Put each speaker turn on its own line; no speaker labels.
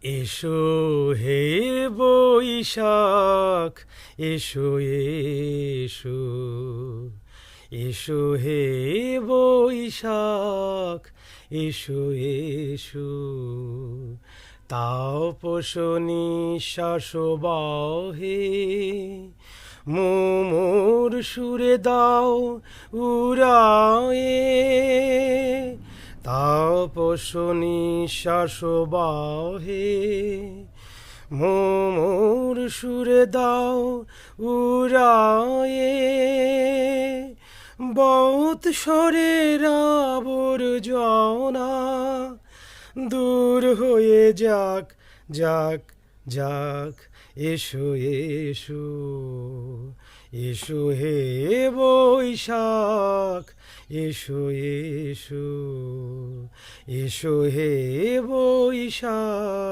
এসো হে বৈশাখ, এসো এসো, এসো হে বৈশাখ, এসো এসো। তাপস নিঃশ্বাস বাহে, মোর সুরে দাও উড়ায়ে। তাপস নিঃশ্বাস বাহে, মোর সুরে দাও উড়ায়ে। বহুত স্বরের আবর্জনা দূর হয়ে যাক, যাক, যাক। এসো এসো, এসো হে বৈশাখ, এসো এসো, এসো হে বৈশাখ।